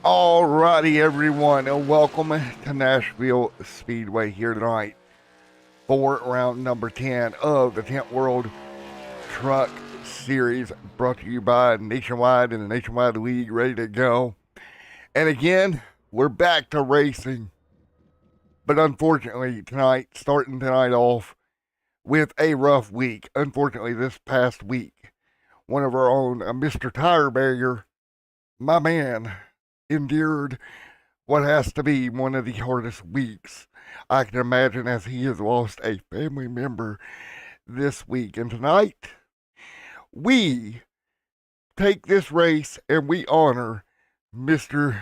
Alrighty, everyone, and welcome to Nashville Speedway here tonight for round number 10 of the Tint World Truck Series, brought to you by Nationwide and the Nationwide League, ready to go. And again, we're back to racing, but unfortunately, starting tonight off with a rough week. Unfortunately, this past week, one of our own, Mr. Tire Barrier, my man, endured what has to be one of the hardest weeks I can imagine, as he has lost a family member this week. And tonight, we take this race and we honor Mr.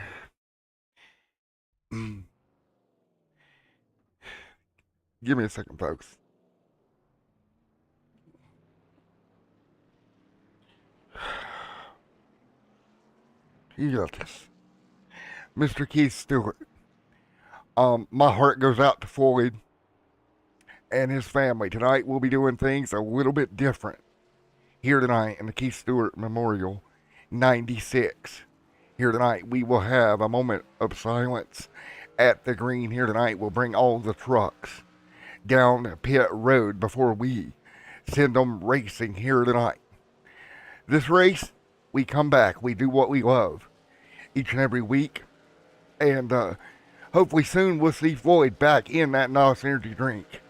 Give me a second, folks. You got this. Mr. Keith Stewart. My heart goes out to Floyd and his family. Tonight, we'll be doing things a little bit different here tonight in the Keith Stewart Memorial 96. Here tonight, we will have a moment of silence at the green. Here tonight, we'll bring all the trucks down pit road before we send them racing here tonight. This race, we come back. We do what we love each and every week. And hopefully soon we'll see Floyd back in that NOS Energy drink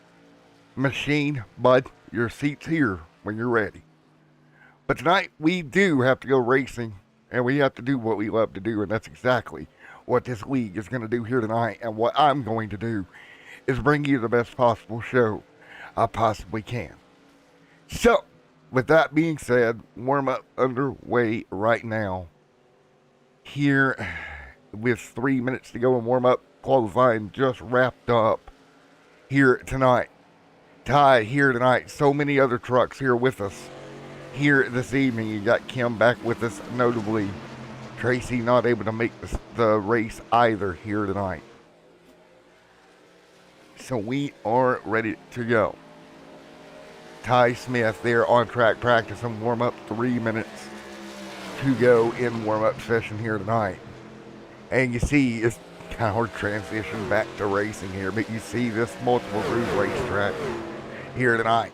machine. Bud, your seat's here when you're ready. But tonight, we do have to go racing, and we have to do what we love to do, and that's exactly what this league is going to do here tonight. And what I'm going to do is bring you the best possible show I possibly can. So, with that being said, warm up underway right now. Here, with 3 minutes to go in warm up, qualifying just wrapped up here tonight. Ty here tonight. So many other trucks here with us here this evening. You got Kim back with us, notably. Tracy not able to make the race either here tonight. So we are ready to go. Ty Smith there on track practicing warm up. 3 minutes to go in warm up session here tonight. And you see it's kind of hard to transition back to racing here, but you see this multiple groove racetrack here tonight.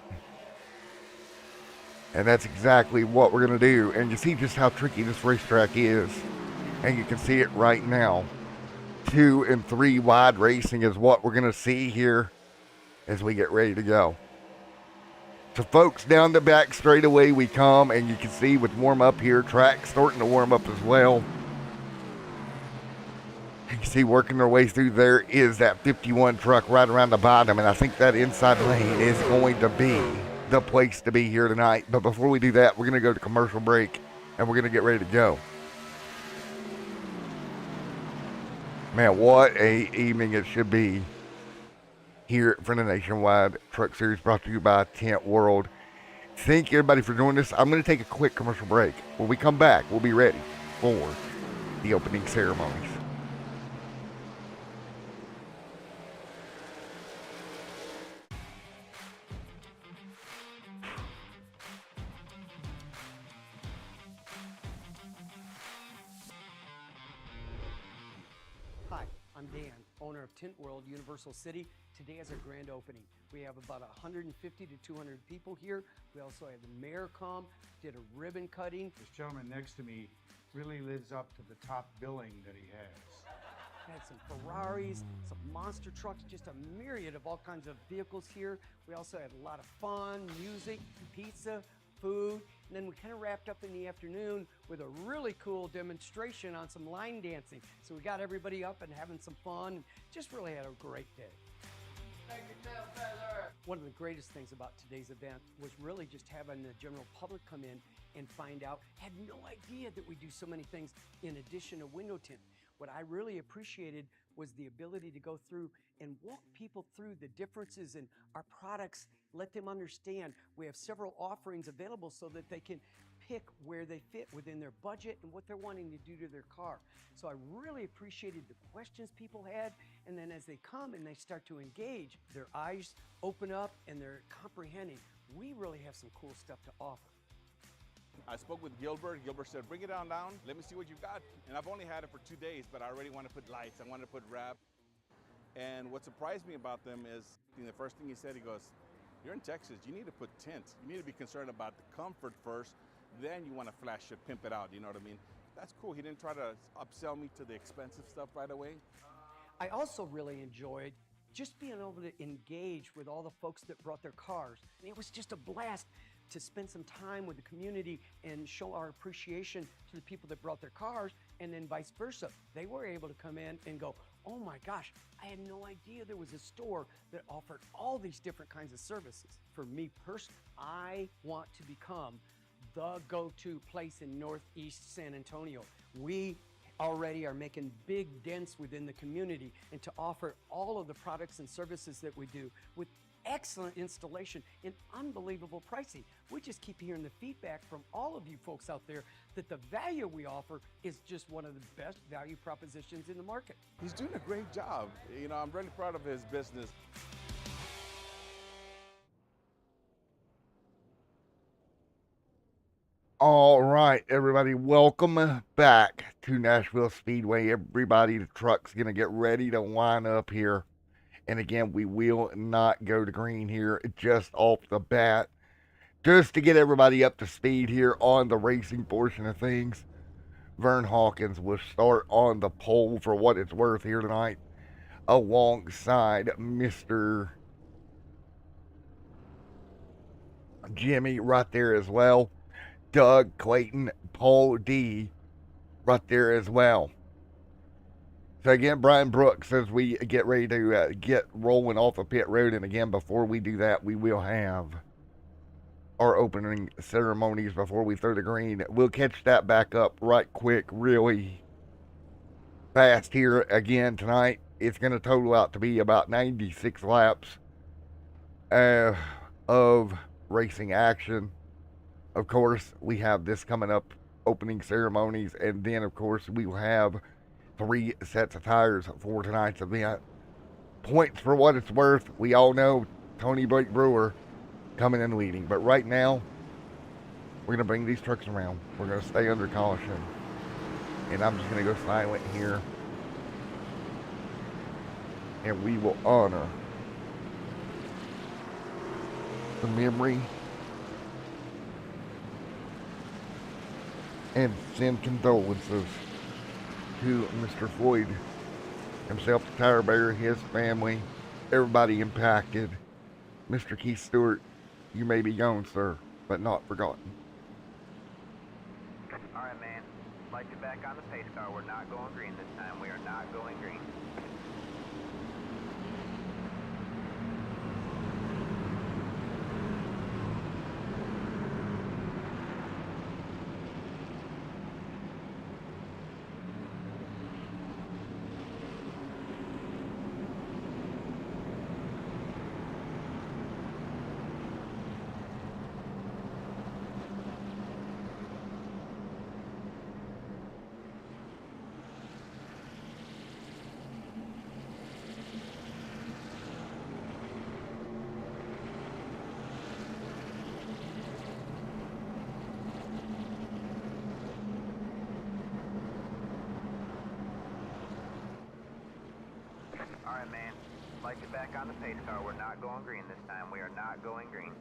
And that's exactly what we're going to do. And you see just how tricky this racetrack is. And you can see it right now. 2 and 3 wide racing is what we're going to see here as we get ready to go. So folks, down the back straight away we come, and you can see with warm up here, track starting to warm up as well. You can see working their way through there is that 51 truck right around the bottom, and I think that inside lane is going to be the place to be here tonight. But before we do that, we're going to go to commercial break, and we're going to get ready to go. Man, what a evening it should be here for the Nationwide Truck Series, brought to you by Tint World. Thank everybody for joining us. I'm going to take a quick commercial break. When we come back, we'll be ready for the opening ceremonies. Hi, I'm Dan, owner of Tint World Universal City. Today is our grand opening. We have about 150 to 200 people here. We also had the mayor come, did a ribbon cutting. This gentleman next to me really lives up to the top billing that he has. Had some Ferraris, some monster trucks, just a myriad of all kinds of vehicles here. We also had a lot of fun, music, pizza, food, and then we kind of wrapped up in the afternoon with a really cool demonstration on some line dancing. So we got everybody up and having some fun, and just really had a great day. One of the greatest things about today's event was really just having the general public come in and find out. Had no idea that we do so many things in addition to window tint. What I really appreciated was the ability to go through and walk people through the differences in our products, let them understand. We have several offerings available so that they can pick where they fit within their budget and what they're wanting to do to their car. So I really appreciated the questions people had, and then as they come and they start to engage, their eyes open up and they're comprehending. We really have some cool stuff to offer. I spoke with Gilbert. Gilbert said, bring it down. Let me see what you got. And I've only had it for 2 days, but I already want to put lights. I want to put wrap. And what surprised me about them is the first thing he said, he goes, you're in Texas. You need to put tint. You need to be concerned about the comfort first. Then you want to flash it, pimp it out. You know what I mean? That's cool. He didn't try to upsell me to the expensive stuff right away. I also really enjoyed just being able to engage with all the folks that brought their cars. And it was just a blast to spend some time with the community and show our appreciation to the people that brought their cars, and then vice versa. They were able to come in and go, oh my gosh, I had no idea there was a store that offered all these different kinds of services. For me personally, I want to become the go-to place in Northeast San Antonio. We already are making big dents within the community, and to offer all of the products and services that we do with excellent installation and unbelievable pricing. We just keep hearing the feedback from all of you folks out there that the value we offer is just one of the best value propositions in the market. He's doing a great job. You know, I'm really proud of his business. All right, everybody, welcome back to Nashville Speedway. Everybody, the truck's going to get ready to line up here. And again, we will not go to green here just off the bat. Just to get everybody up to speed here on the racing portion of things, Vern Hawkins will start on the pole for what it's worth here tonight, alongside Mr. Jimmy right there as well. Doug, Clayton, Paul D right there as well. So again, Brian Brooks, as we get ready to get rolling off of pit road, and again, before we do that, we will have our opening ceremonies before we throw the green. We'll catch that back up right quick, really fast here again tonight. It's going to total out to be about 96 laps of racing action. Of course, we have this coming up, opening ceremonies, and then, of course, we will have 3 sets of tires for tonight's event. Points for what it's worth. We all know Tony Blake Brewer coming in leading. But right now, we're going to bring these trucks around. We're going to stay under caution. And I'm just going to go silent here. And we will honor the memory and send condolences to Mr. Floyd himself, the tire bearer, his family, everybody impacted. Mr. Keith Stewart, you may be gone, sir, but not forgotten. All right, man. Light you back on the pace car. We're not going green this time. We are not going green. All right, man. Light you back on the pace car. We're not going green this time. We are not going green.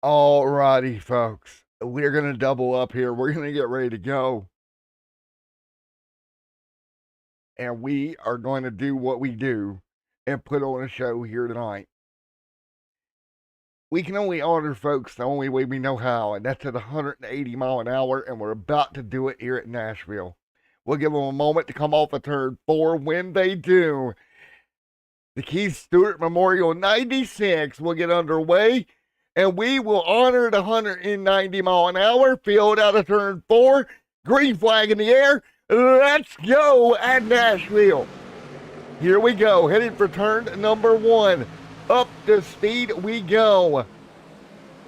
Alrighty, folks. We're going to double up here. We're going to get ready to go. And we are going to do what we do and put on a show here tonight. We can only honor folks the only way we know how, and that's at 180 mile an hour, and we're about to do it here at Nashville. We'll give them a moment to come off of turn 4. When they do, the Keith Stewart Memorial 96 will get underway, and we will honor the 190 mile an hour field out of turn 4. Green flag in the air. Let's go at Nashville. Here we go, headed for turn number 1. Up to speed we go.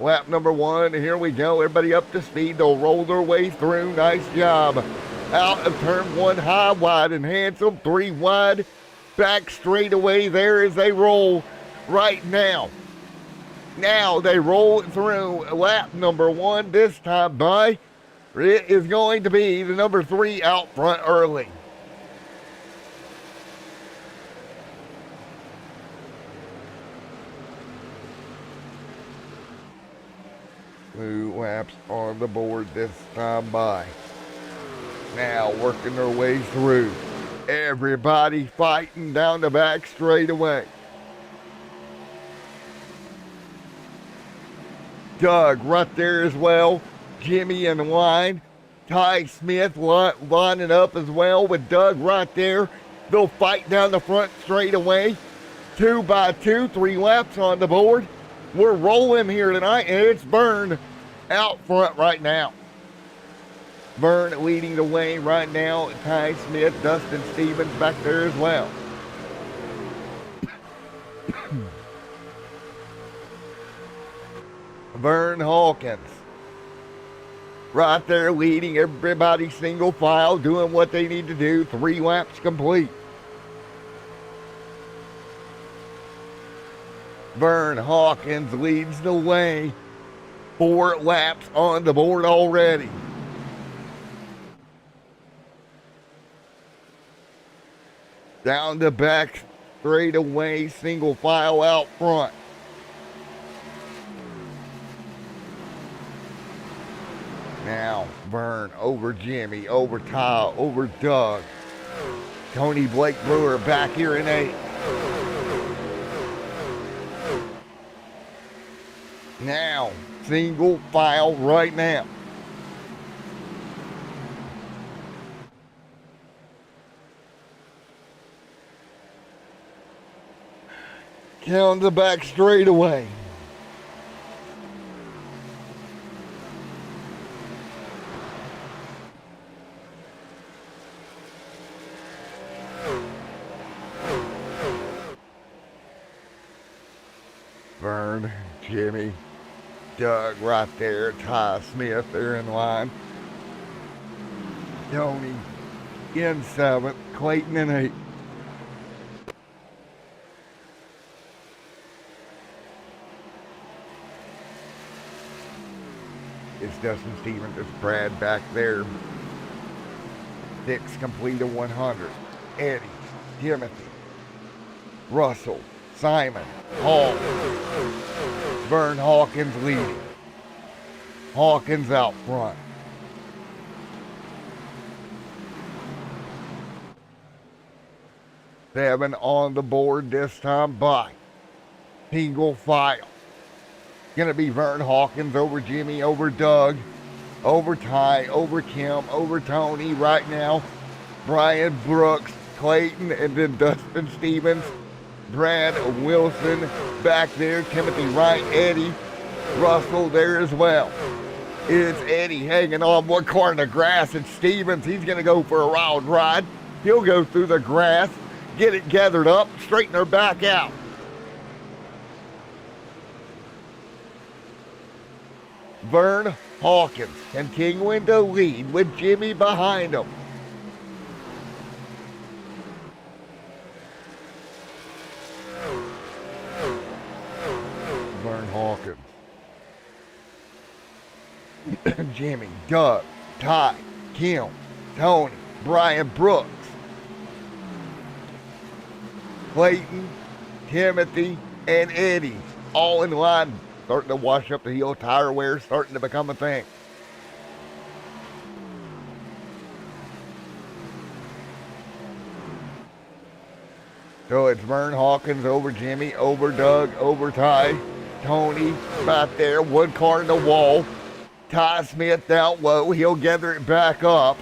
Lap number 1, here we go. Everybody up to speed. They'll roll their way through. Nice job. Out of turn 1, high, wide, and handsome. 3 wide. Back straight away. There is a roll right now. Now they roll through lap number 1. This time by, it is going to be the number 3 out front early. Blue laps on the board this time by. Now working their way through. Everybody fighting down the back straightaway. Doug right there as well. Jimmy in line. Ty Smith lining up as well with Doug right there. They'll fight down the front straightaway. 2 by 2, 3 laps on the board. We're rolling here tonight, and it's Vern out front right now. Vern leading the way right now. Ty Smith, Dustin Stevens back there as well. Vern Hawkins right there leading everybody single file, doing what they need to do. 3 laps complete. Vern Hawkins leads the way. 4 laps on the board already. Down the back straightaway, single file out front. Now Vern over Jimmy, over Ty, over Doug. Tony Blake Brewer back here in 8. Now, single file right now. Down the back straightaway. Vern, Jimmy, Doug right there, Ty Smith there in line. Tony in 7th, Clayton in 8th. It's Dustin Stevens, it's Brad back there. 6 complete of 100. Eddie, Timothy, Russell, Simon, Hall. Vern Hawkins leading. Hawkins out front. Seven on the board this time by single file. Gonna be Vern Hawkins over Jimmy, over Doug, over Ty, over Kim, over Tony right now. Brian Brooks, Clayton, and then Dustin Stevens. Brad Wilson back there. Timothy Wright, Eddie Russell there as well. It's Eddie hanging on one corner of the grass, and Stevens, he's going to go for a wild ride. He'll go through the grass, get it gathered up, straighten her back out. Vern Hawkins continuing to lead with Jimmy behind him. Vern Hawkins. Jimmy, Doug, Ty, Kim, Tony, Brian Brooks, Clayton, Timothy, and Eddie all in line starting to wash up the heel. Tire wear starting to become a thing. So it's Vern Hawkins over Jimmy, over Doug, over Ty, Tony right there. One car in the wall. Ty Smith down low. He'll gather it back up.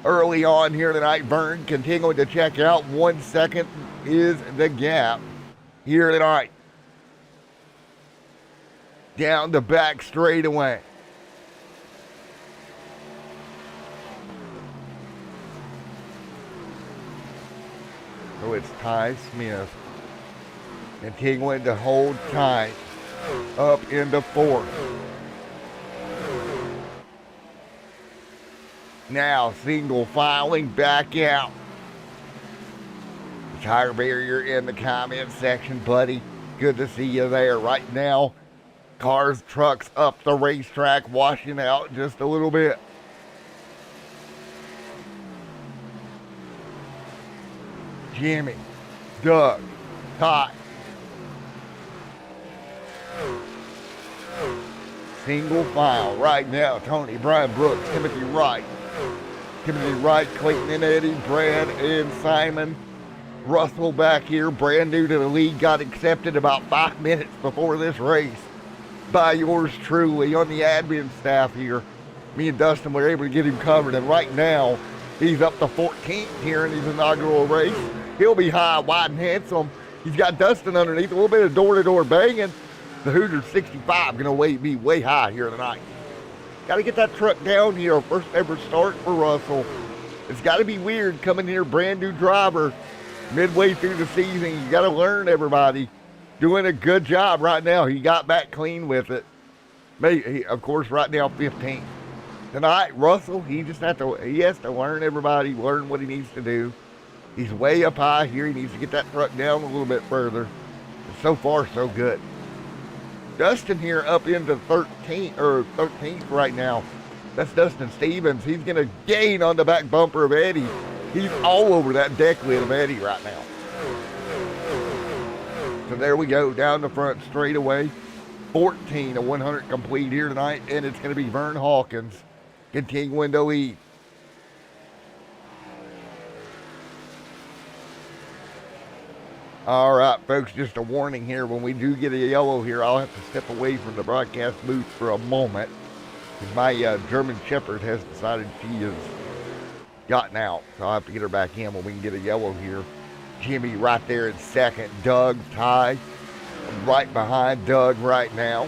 Early on here tonight, Vern continuing to check out. 1 second is the gap here tonight. Down the back straightaway. So it's Ty Smith continuing to hold tight up into fourth. Now single filing back out. Tire barrier in the comment section, buddy. Good to see you there. Right now, cars, trucks up the racetrack, washing out just a little bit. Jimmy, Doug, Ty. Single file right now. Tony, Brian Brooks, Timothy Wright, Clayton and Eddie, Brad and Simon. Russell back here, brand new to the league, got accepted about 5 minutes before this race by yours truly on the admin staff here. Me and Dustin were able to get him covered, and right now he's up to 14th here in his inaugural race. He'll be high, wide, and handsome. He's got Dustin underneath, a little bit of door-to-door banging. The Hooters 65 gonna be way high here tonight. Got to get that truck down here. First ever start for Russell. It's got to be weird coming here, brand new driver, midway through the season. You got to learn, everybody. Doing a good job right now. He got back clean with it. Of course, right now 15th. Tonight, Russell, he has to learn, everybody, learn what he needs to do. He's way up high here. He needs to get that truck down a little bit further. And so far, so good. Dustin here up into 13th right now. That's Dustin Stevens. He's going to gain on the back bumper of Eddie. He's all over that deck lid of Eddie right now. So there we go, down the front straightaway. 14 to 100 complete here tonight, and it's going to be Vern Hawkins continuing to lead. All right, folks, just a warning here. When we do get a yellow here, I'll have to step away from the broadcast booth for a moment. My German Shepherd has decided she has gotten out, so I'll have to get her back in when we can get a yellow here. Jimmy right there in second. Doug, Ty, right behind Doug right now.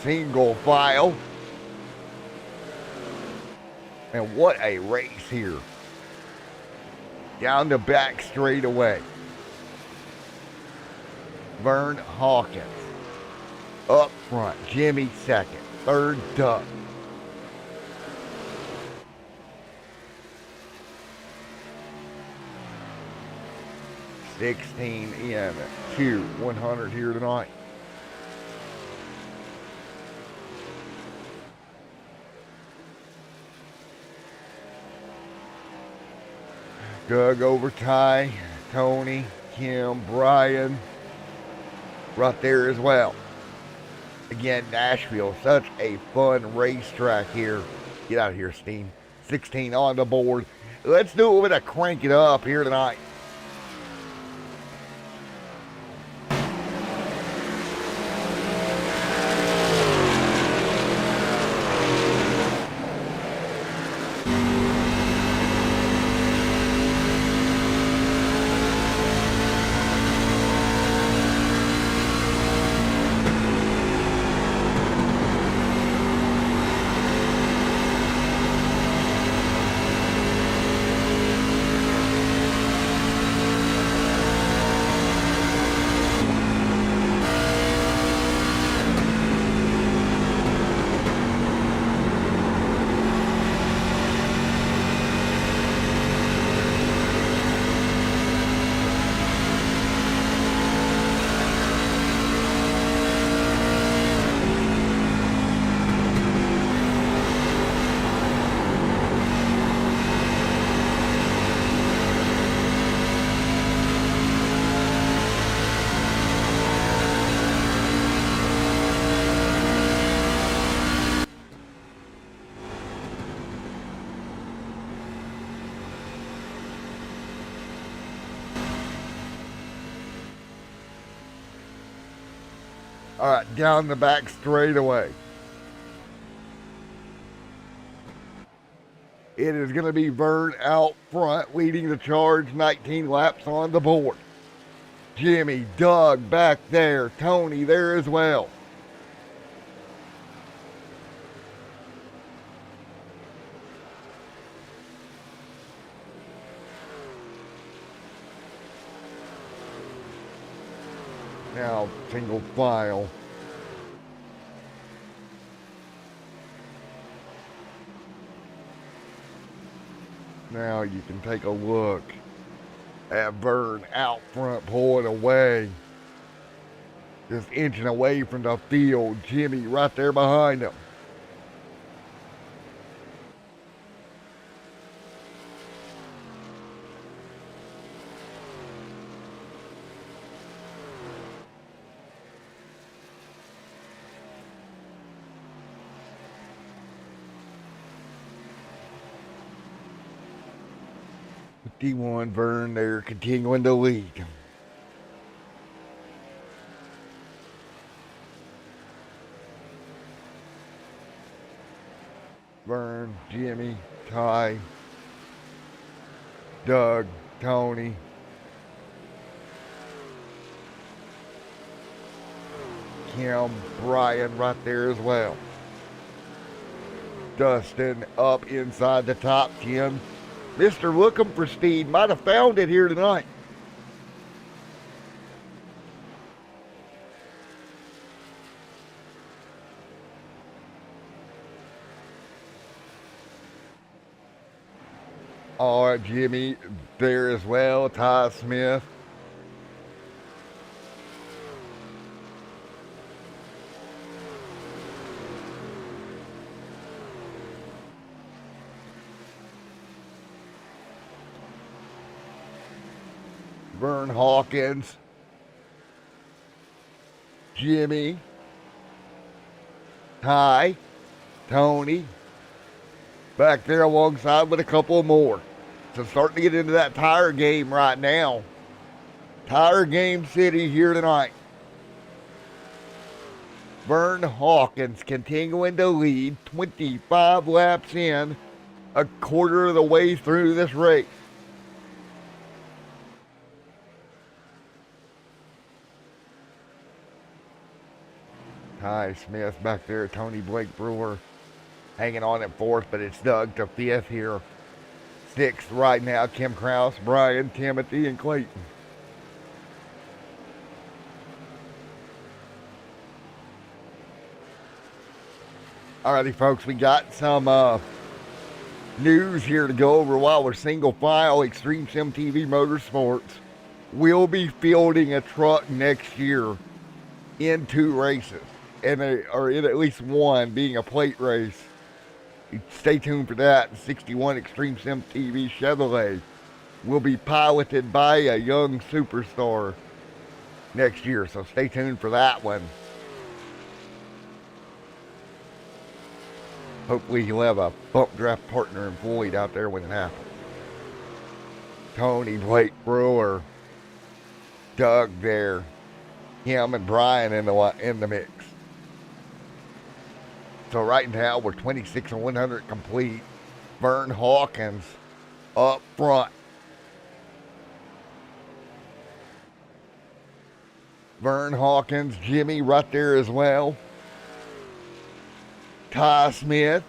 Single file. And what a race here. Down the back straightaway. Vern Hawkins. Up front, Jimmy second. Third, Doug. $16 in to 100 here tonight. Doug over Ty, Tony, Kim, Brian, right there as well. Again, Nashville, such a fun racetrack here. Get out of here, Steen. 16 on the board. Let's do it with a crank it up here tonight. All right, down the back straightaway. It is going to be Vern out front, leading the charge, 19 laps on the board. Jimmy, Doug back there, Tony there as well. Now, single file. Now you can take a look at Vern out front pulling away. Just inching away from the field. Jimmy right there behind him. D1 Vern there continuing to lead. Vern, Jimmy, Ty, Doug, Tony. Kim, Brian right there as well. Dustin up inside the top 10. Mr. Looking for Speed might have found it here tonight. All right, Jimmy there as well. Ty Smith. Vern Hawkins, Jimmy, Ty, Tony, back there alongside with a couple more. So starting to get into that tire game right now. Tire game city here tonight. Vern Hawkins continuing to lead, 25 laps in, a quarter of the way through this race. Ty Smith back there, Tony Blake Brewer hanging on at fourth, but it's Doug to fifth here. Sixth right now, Kim Krause, Brian, Timothy, and Clayton. Alrighty, folks, we got some news here to go over while we're single file. Extreme Sim TV Motorsports will be fielding a truck next year in 2 races. Or in at least one being a plate race. Stay tuned for that. 61 Extreme Sim TV Chevrolet will be piloted by a young superstar next year, so stay tuned for that one. Hopefully he'll have a bump draft partner in Floyd out there when it happens. Tony Blake Brewer, Doug there, him and Brian in the mix. So right now we're 26 and 100 complete. Vern Hawkins up front. Vern Hawkins, Jimmy right there as well. Ty Smith.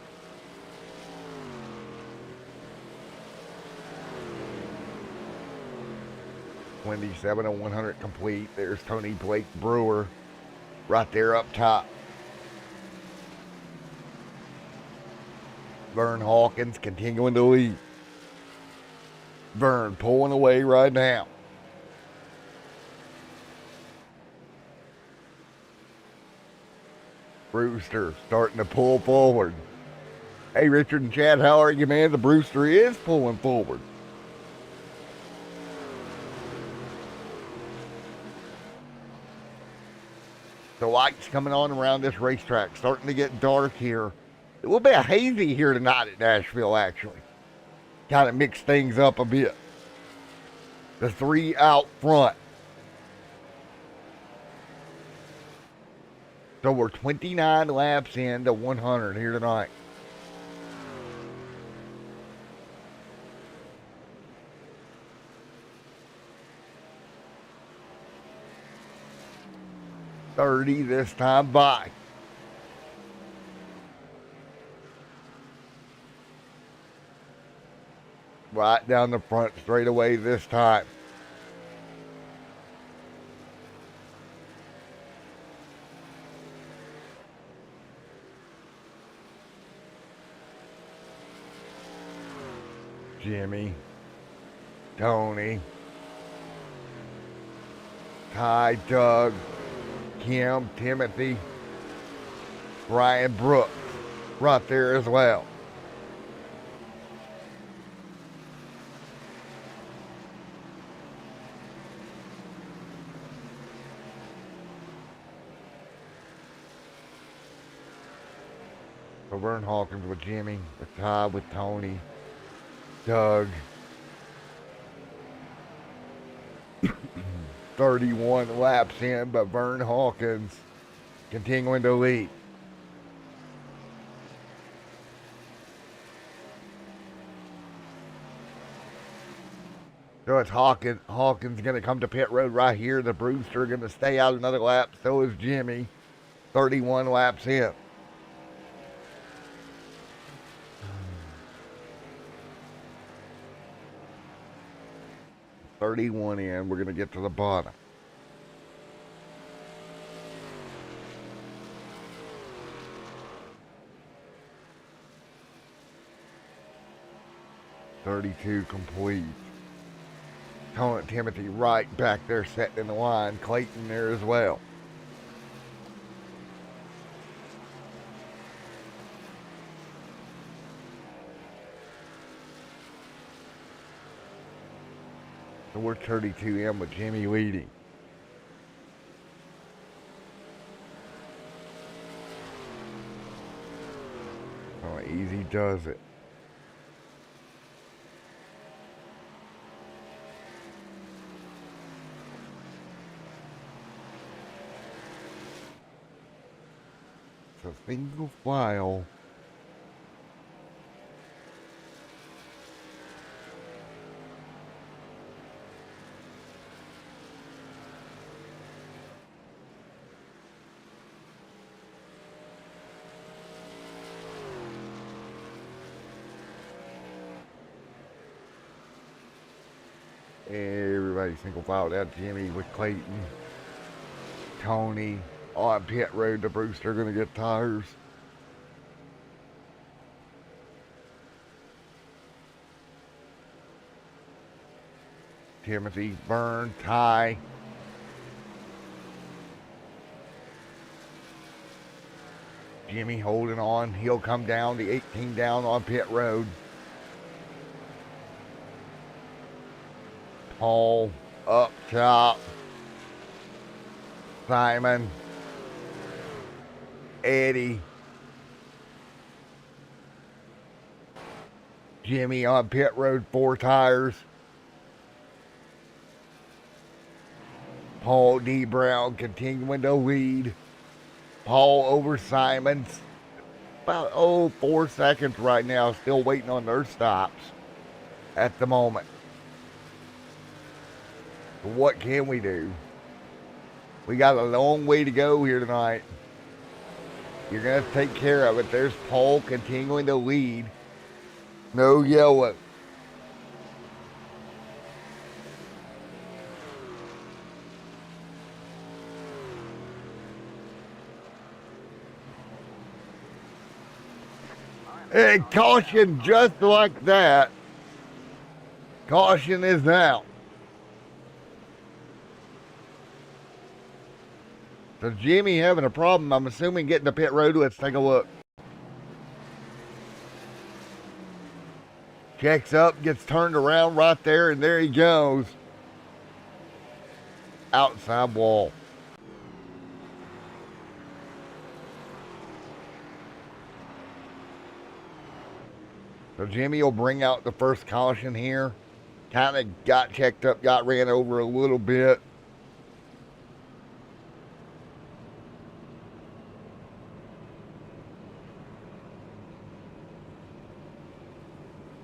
(27 and 100 complete. There's Tony Blake Brewer right there up top. Vern Hawkins continuing to lead. Vern pulling away right now. Brewster starting to pull forward. Hey, Richard and Chad, how are you, man? The Brewster is pulling forward. The lights coming on around this racetrack, starting to get dark here. It will be a hazy here tonight at Nashville, actually. Kind of mix things up a bit. The 3 out front. So we're 29 laps into 100 here tonight. .30 this time by. Right down the front straightaway this time. Jimmy, Tony, Ty, Doug, Kim, Timothy, Brian Brooks, right there as well. So Vern Hawkins with Jimmy, with Ty, with Tony, Doug. 31 laps in, but Vern Hawkins continuing to lead. So it's Hawkins going to come to pit road right here. The Brewster going to stay out another lap. So is Jimmy. 31 laps in. .31 in. We're going to get to the bottom. .32 complete. Timothy right back there setting in the line. Clayton there as well. So we're 32 in with Jimmy leading. Oh, easy does it. It's a single file. Everybody single filed out. Jimmy with Clayton. Tony on pit road to Brewster gonna get tires. Timothy, Vern, Ty. Jimmy holding on. He'll come down. The 18 down on pit road. Paul up top. Simon. Eddie. Jimmy on pit road, 4 tires. Paul D. Brown continuing to lead. Paul over Simons. About 4 seconds right now. Still waiting on their stops at the moment. But what can we do? We got a long way to go here tonight. You're going to take care of it. There's Paul continuing to lead. No yellow. And caution just like that. Caution is out. So Jimmy having a problem, I'm assuming, getting to pit road. Let's take a look. Checks up, gets turned around right there, and there he goes. Outside wall. So Jimmy will bring out the first caution here. Kind of got checked up, got ran over a little bit.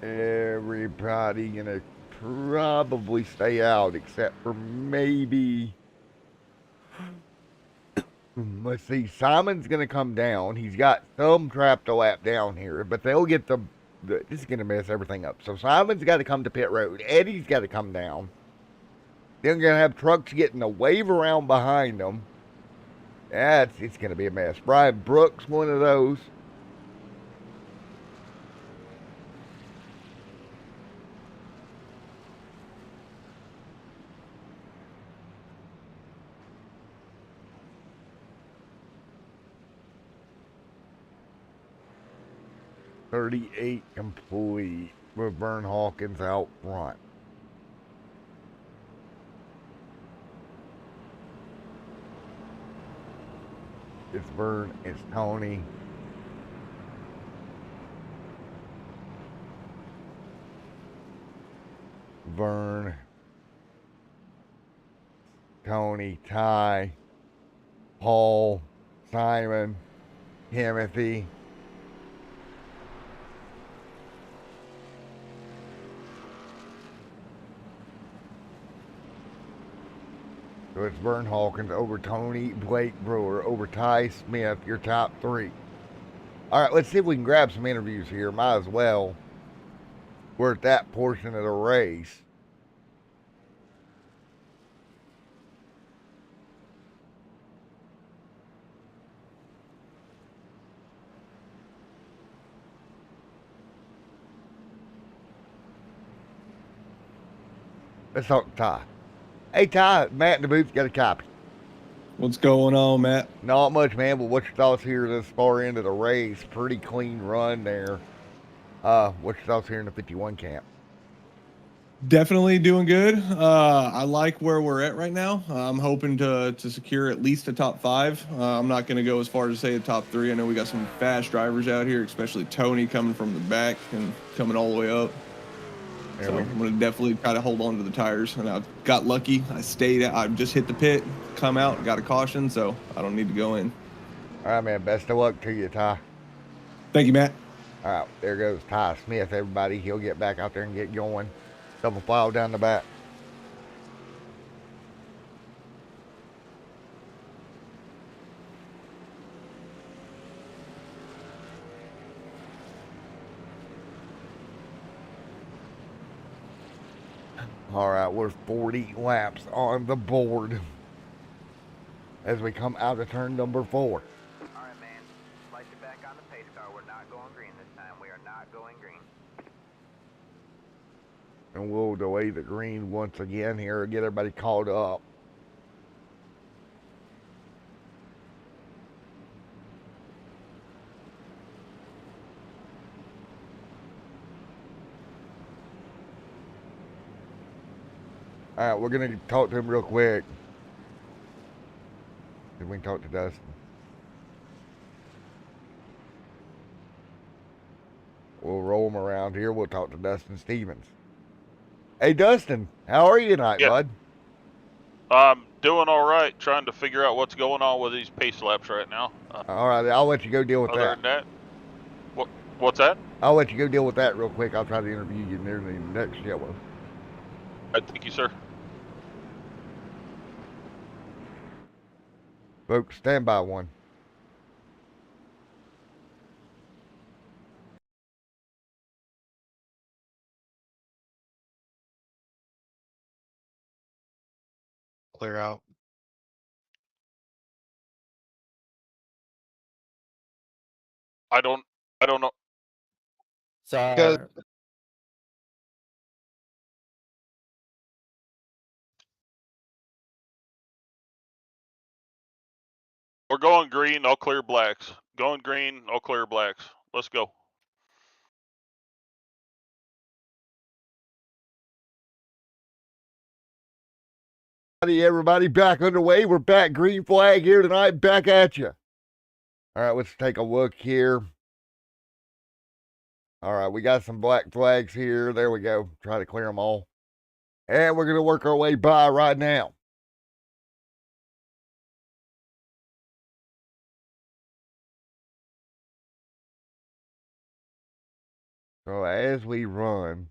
Everybody gonna probably stay out except for maybe. Let's see. Simon's gonna come down. He's got some trap to lap down here, but they'll get this is gonna mess everything up. So Simon's got to come to pit road. Eddie's got to come down. Then we're gonna have trucks getting a wave around behind them. It's gonna be a mess. Brian Brooks, one of those. .38 complete with Vern Hawkins out front. It's Vern, it's Tony. Vern, Tony, Ty, Paul, Simon, Timothy. So it's Vern Hawkins over Tony Blake Brewer over Ty Smith, your top three. All right, let's see if we can grab some interviews here. Might as well. We're at that portion of the race. Let's talk to Ty. Hey, Ty, Matt in the booth got a copy. What's going on, Matt? Not much, man, but what's your thoughts here this far into the race? Pretty clean run there. What's your thoughts here in the 51 camp? Definitely doing good. I like where we're at right now. I'm hoping to secure at least a top 5. I'm not going to go as far as to say a top 3. I know we got some fast drivers out here, especially Tony coming from the back and coming all the way up. So I'm going to definitely try to hold on to the tires. And I got lucky. I just hit the pit, come out, got a caution, so I don't need to go in. All right, man. Best of luck to you, Ty. Thank you, Matt. All right, there goes Ty Smith, everybody. He'll get back out there and get going. Double file down the back. All right, we're 40 laps on the board as we come out of turn number 4. All right, man. Light you back on the pace car. We're not going green this time. We are not going green. And we'll delay the green once again here and get everybody caught up. All right, we're going to talk to him real quick. Then we can talk to Dustin. We'll roll him around here. We'll talk to Dustin Stevens. Hey, Dustin, how are you tonight, bud? I'm doing all right, trying to figure out what's going on with these pace laps right now. All right, I'll let you go deal with Other that. than that, what's that? I'll let you go deal with that real quick. I'll try to interview you near the next yellow. Thank you, sir. Folks, stand by one. Clear out. I don't know. Good. We're going green, I'll clear blacks. Going green, I'll clear blacks. Let's go. Everybody back underway. We're back. Green flag here tonight. Back at you. All right, let's take a look here. All right, we got some black flags here. There we go. Try to clear them all. And we're going to work our way by right now. So as we run,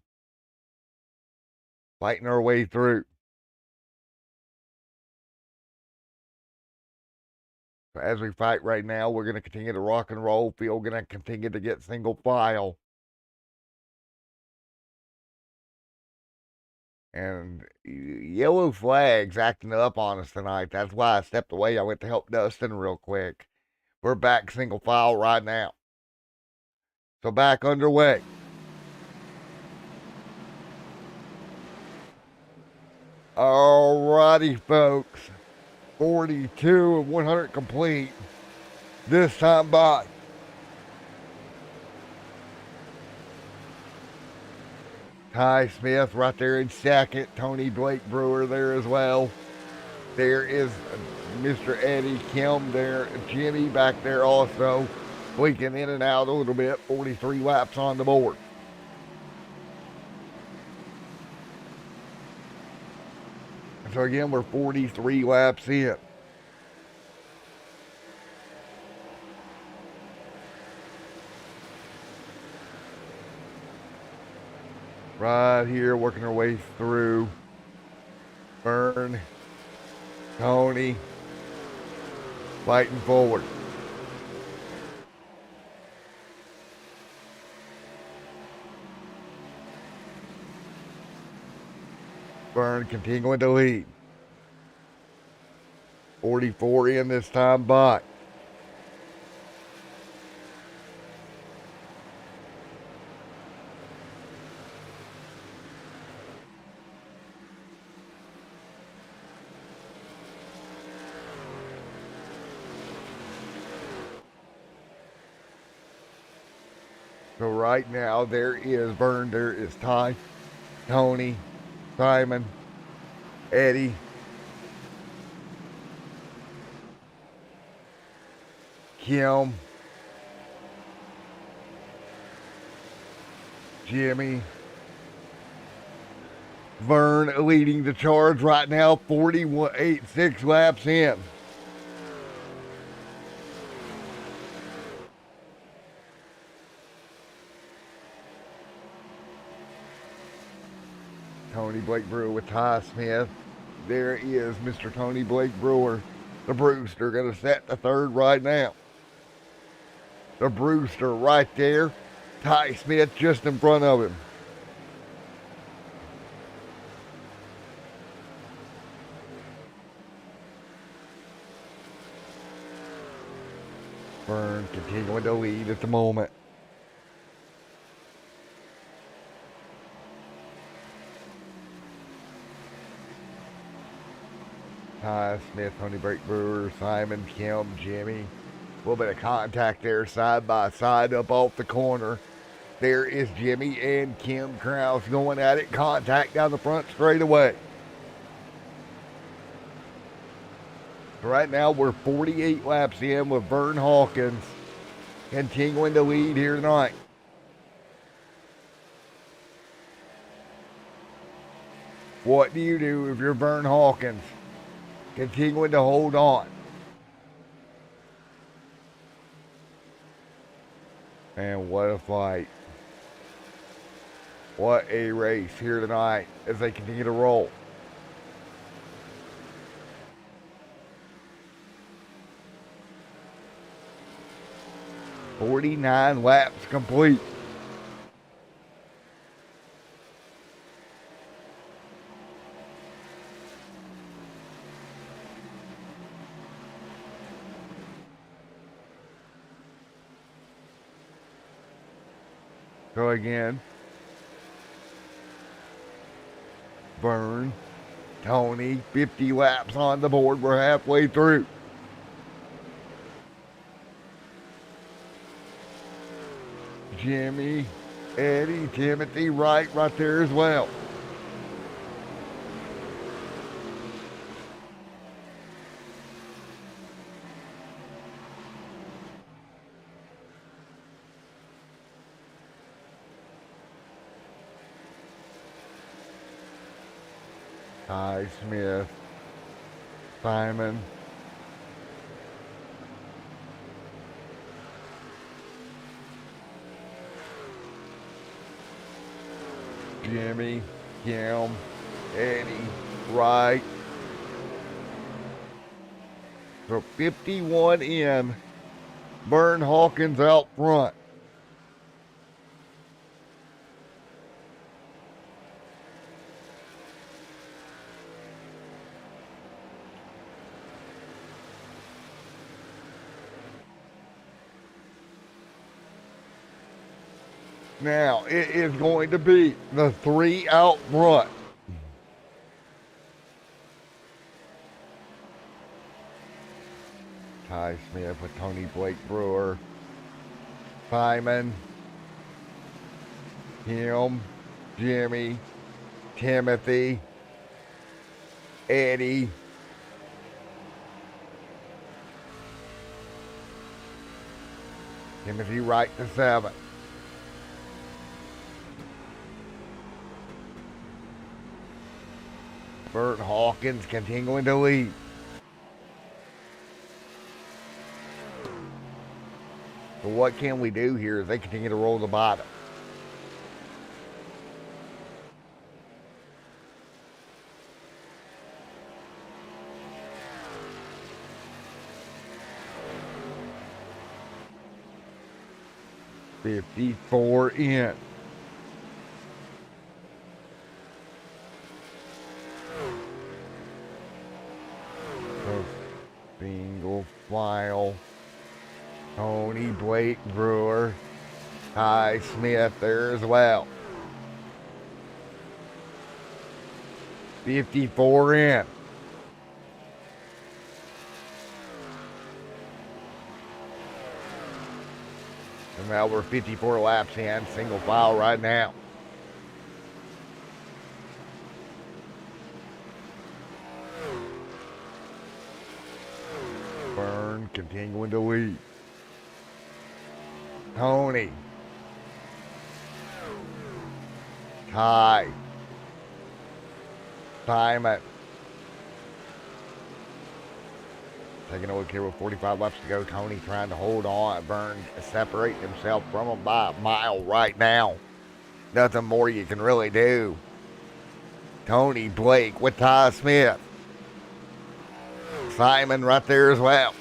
fighting our way through. So as we fight right now, we're going to continue to rock and roll. We're going to continue to get single file. And yellow flags acting up on us tonight. That's why I stepped away. I went to help Dustin real quick. We're back single file right now. So back underway. Alrighty, folks. 42 and 100 complete. This time by. Ty Smith right there in second. Tony Blake Brewer there as well. There is Mr. Eddie Kim there. Jimmy back there also. Leaking in and out a little bit. 43 laps on the board. So again, we're 43 laps in. Right here, working our way through. Vern, Tony, fighting forward. Vern continuing to lead. 44 in this time by. So right now, there is Vern, there is Ty, Tony, Simon, Eddie, Kim, Jimmy, Vern leading the charge right now, 6 laps in. Tony Blake Brewer with Ty Smith. There is Mr. Tony Blake Brewer, the Brewster, going to set the third right now. The Brewster right there. Ty Smith just in front of him. Vern continuing to lead at the moment. Ty Smith, Tony Blake Brewer, Simon, Kim, Jimmy. A little bit of contact there side by side up off the corner. There is Jimmy and Kim Krause going at it. Contact down the front straight away. Right now we're 48 laps in with Vern Hawkins continuing to lead here tonight. What do you do if you're Vern Hawkins? Continuing to hold on. And what a fight. What a race here tonight as they continue to roll. "49 laps complete. So again, Vern, Tony, 50 laps on the board. We're halfway through. Jimmy, Eddie, Timothy, right there as well. Ty Smith, Simon, Jimmy, Kim, Eddie, right. So 51 in, Vern Hawkins out front. Now, it is going to be the 3 out front. Ty Smith with Tony Blake Brewer. Simon. Him. Jimmy. Timothy. Eddie. Timothy Wright to 7. Bert Hawkins continuing to lead. So what can we do here as they continue to roll the bottom? $54 in. So single file. Tony Blake Brewer. Ty Smith there as well. 54 in. And now we're 54 laps in, single file right now. Vern continuing to lead. Tony. Ty. Simon. Taking a look here with 45 laps to go. Tony trying to hold on. Vern separating himself from him by a mile right now. Nothing more you can really do. Tony Blake with Ty Smith. Simon right there as well.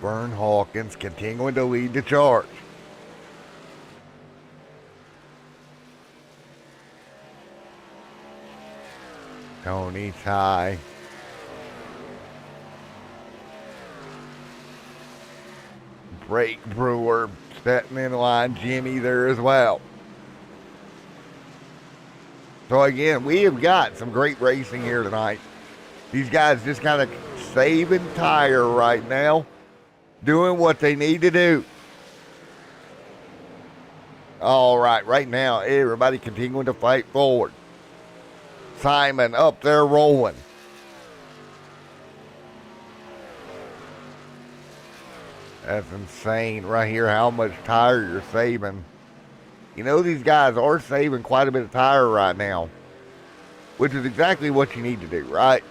Vern Hawkins continuing to lead the charge. Tony, Ty. Blake Brewer setting in line. Jimmy there as well. So again, we have got some great racing here tonight. These guys just kind of saving tire right now. Doing what they need to do. All right now, everybody continuing to fight forward. Simon up there rolling. That's insane right here how much tire you're saving. You know these guys are saving quite a bit of tire right now, which is exactly what you need to do, right?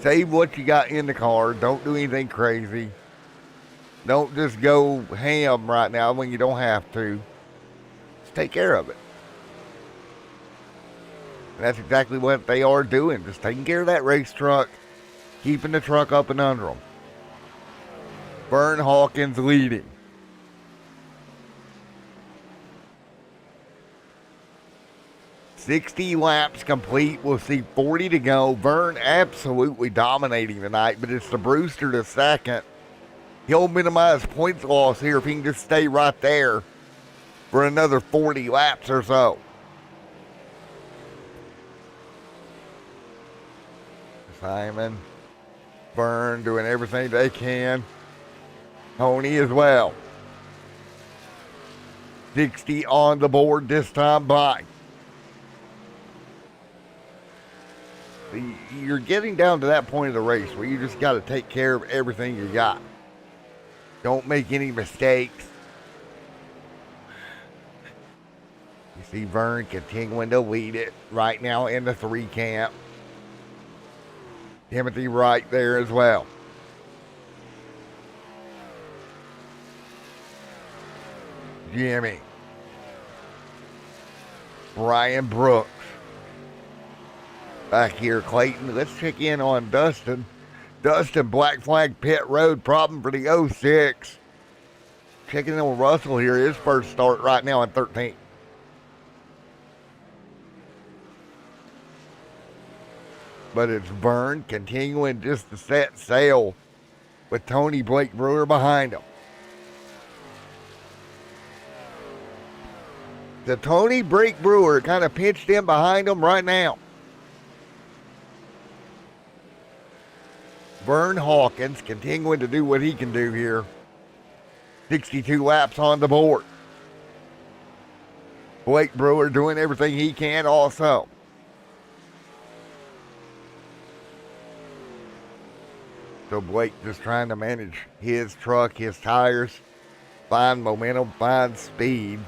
Save what you got in the car. Don't do anything crazy. Don't just go ham right now when you don't have to. Just take care of it. And that's exactly what they are doing. Just taking care of that race truck. Keeping the truck up and under them. Vern Hawkins leading. $60 laps complete. We'll see 40 to go. Vern absolutely dominating tonight, but it's the Brewster to second. He'll minimize points loss here if he can just stay right there for another 40 laps or so. Simon, Vern doing everything they can. Tony as well. 60 on the board this time by. You're getting down to that point of the race where you just got to take care of everything you got. Don't make any mistakes. You see Vern continuing to lead it right now in the 3 camp. Timothy right there as well. Jimmy. Brian Brooks. Back here, Clayton. Let's check in on Dustin. Dustin, Black Flag Pit Road, problem for the 06. Checking in on Russell here. His first start right now on 13th. But it's Vern continuing just to set sail with Tony Blake Brewer behind him. The Tony Blake Brewer kind of pinched in behind him right now. Vern Hawkins continuing to do what he can do here. 62 laps on the board. Blake Brewer doing everything he can also. So Blake just trying to manage his truck, his tires, find momentum, find speed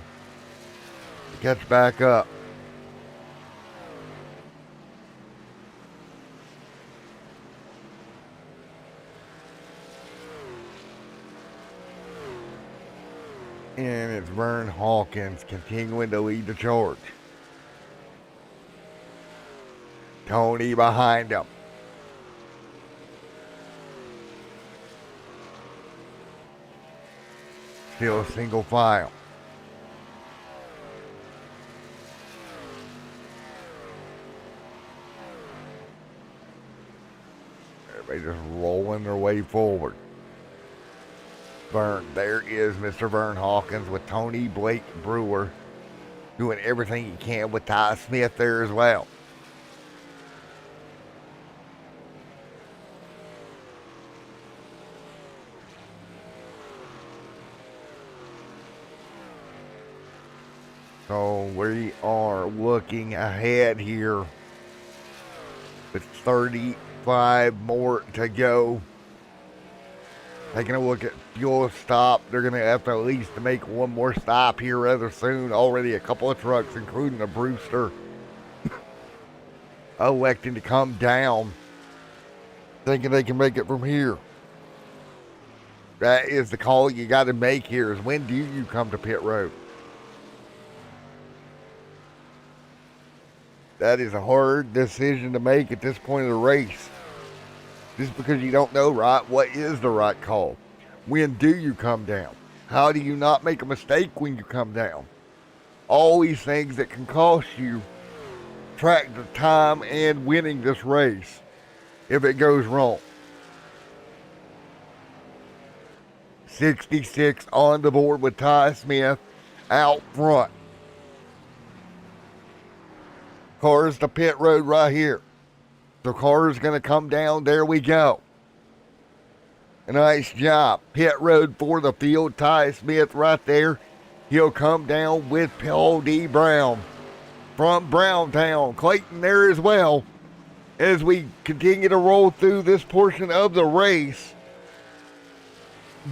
to catch back up. And it's Vern Hawkins continuing to lead the charge. Tony behind him. Still single file. Everybody just rolling their way forward. Vern, there is Mr. Vern Hawkins with Tony Blake Brewer doing everything he can with Ty Smith there as well. So we are looking ahead here with 35 more to go. Taking a look at fuel stop. They're going to have to at least make one more stop here rather soon. Already a couple of trucks, including a Brewster, electing to come down, thinking they can make it from here. That is the call you got to make here, is when do you come to pit road? That is a hard decision to make at this point of the race. Just because you don't know, right, what is the right call? When do you come down? How do you not make a mistake when you come down? All these things that can cost you track the time and winning this race if it goes wrong. 66 on the board with Ty Smith out front. Cars to pit road right here. The car is going to come down. There we go. A nice job. Pit road for the field. Ty Smith right there. He'll come down with Paul D. Brown from Browntown. Clayton there as well. As we continue to roll through this portion of the race.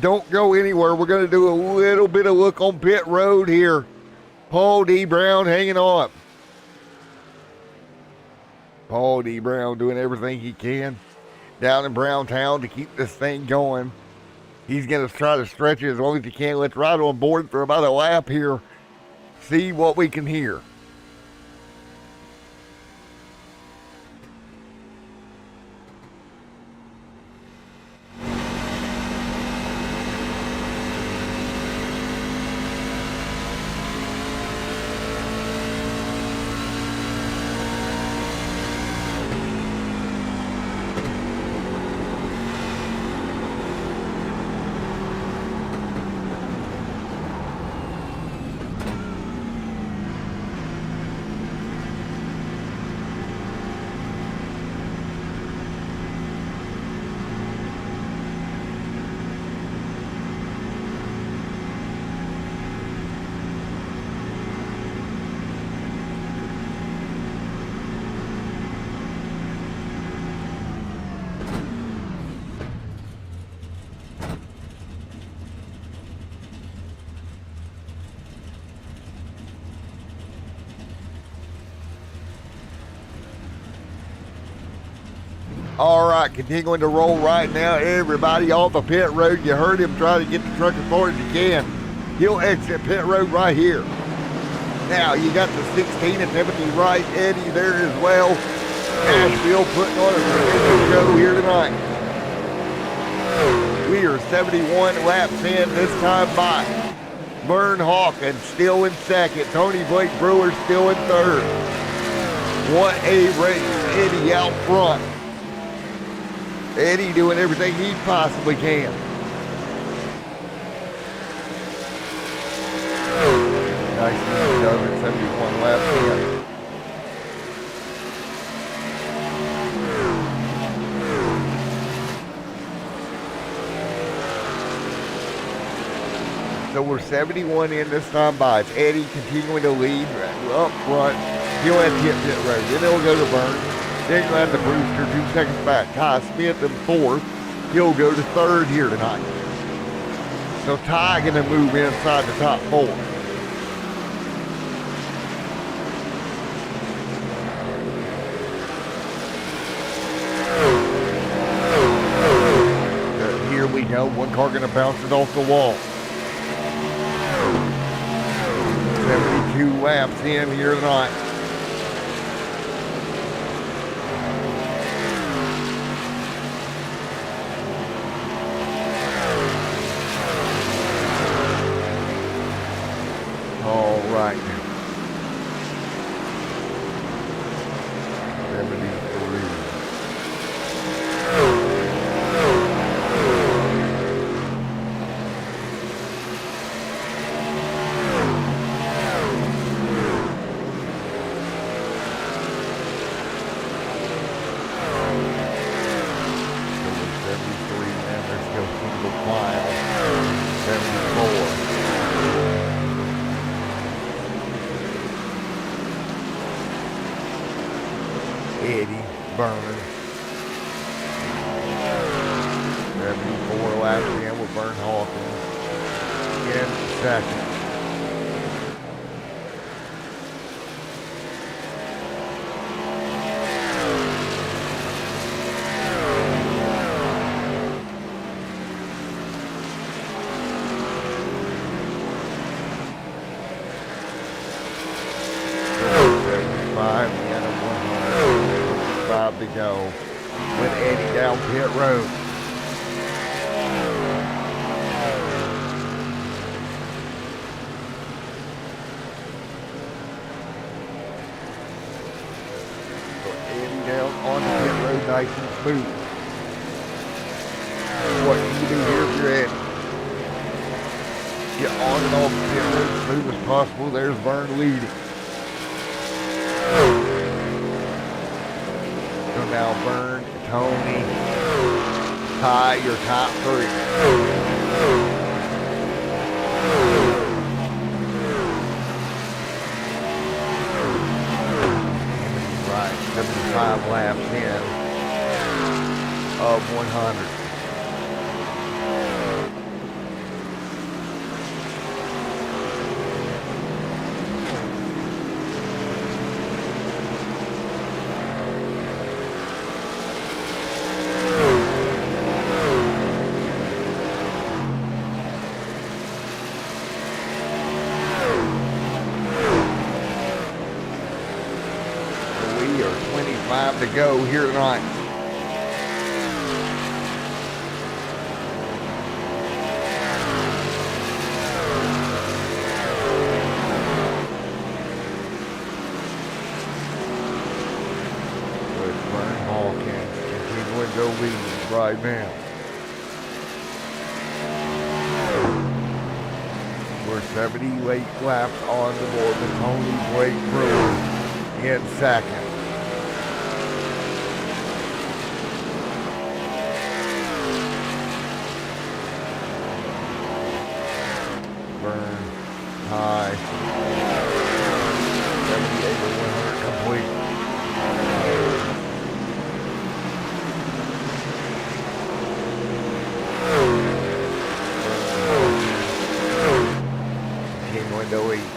Don't go anywhere. We're going to do a little bit of look on pit road here. Paul D. Brown hanging on. Paul D. Brown doing everything he can down in Browntown to keep this thing going. He's going to try to stretch it as long as he can. Let's ride on board for about a lap here. See what we can hear. All right, continuing to roll right now. Everybody off the pit road. You heard him try to get the truck as far as you can. He'll exit pit road right here. Now you got the 16 and Timothy Wright, Eddie there as well. Nashville putting on a tremendous show here tonight. We are 71 laps in this time by. Vern Hawkins still in second. Tony Blake Brewer still in third. What a race. Eddie out front. Eddie doing everything he possibly can. Nicely done at 71 laps in. So we're 71 in this time by. It's Eddie continuing to lead up front. He'll have to hit pit road. Then he'll go to Vern. Then he'll have the Brewster 2 seconds back. Ty Smith in fourth. He'll go to third here tonight. So Ty gonna move inside the top four. Here we go. One car gonna bounce it off the wall. 72 laps in here tonight. All right. 73. Eddie Vern. 74 laps in with Vern Hawkins in second. To go with Eddie down pit road. So Eddie down on the pit road nice and smooth. What can you do here if you're Eddie? Get on and off the pit road as smooth as possible. There's Vern leading. Now Vern, Tony, Ty, your top three. Right, 75 laps in of 100. To go here tonight. With Vern Hawkins continuing to lead right now. We're 78 laps on the board with Tony Blake Brewer in second. High. 78 to 100 complete. Continuing to lead.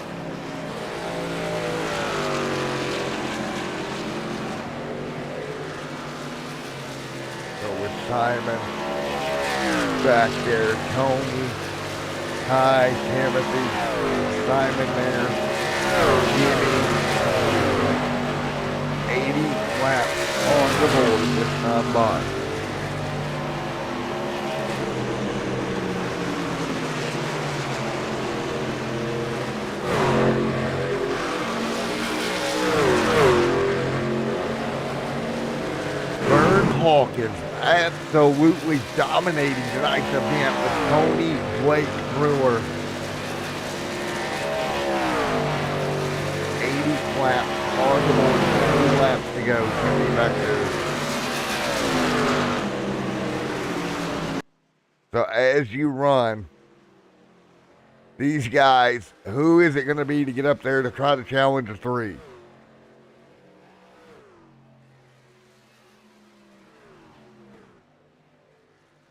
So with Simon back there, Tony, Ty, Timothy, Simon there, Jimmy. 80 laps on the board this time by. Vern Hawkins absolutely dominating tonight's event with Tony Blake Brewer. 80 laps on the board, 2 laps to go. Tony back there. So as you run, these guys, who is it going to be to get up there to try to challenge the 3?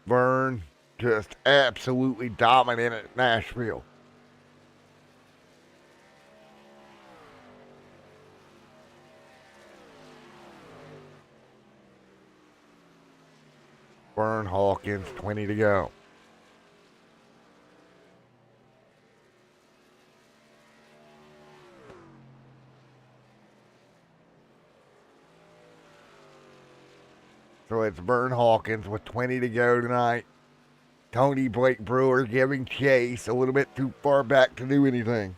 Vern just absolutely dominant at Nashville. Vern Hawkins, 20 to go. So it's Vern Hawkins with 20 to go tonight. Tony Blake Brewer giving chase, a little bit too far back to do anything.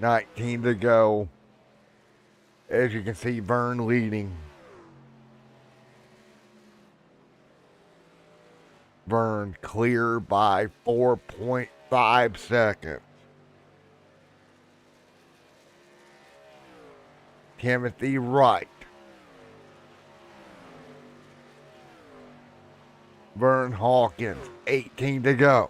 $19 to go. As you can see, Vern leading. Vern clear by 4.5 seconds. Timothy Wright. Vern Hawkins, 18 to go.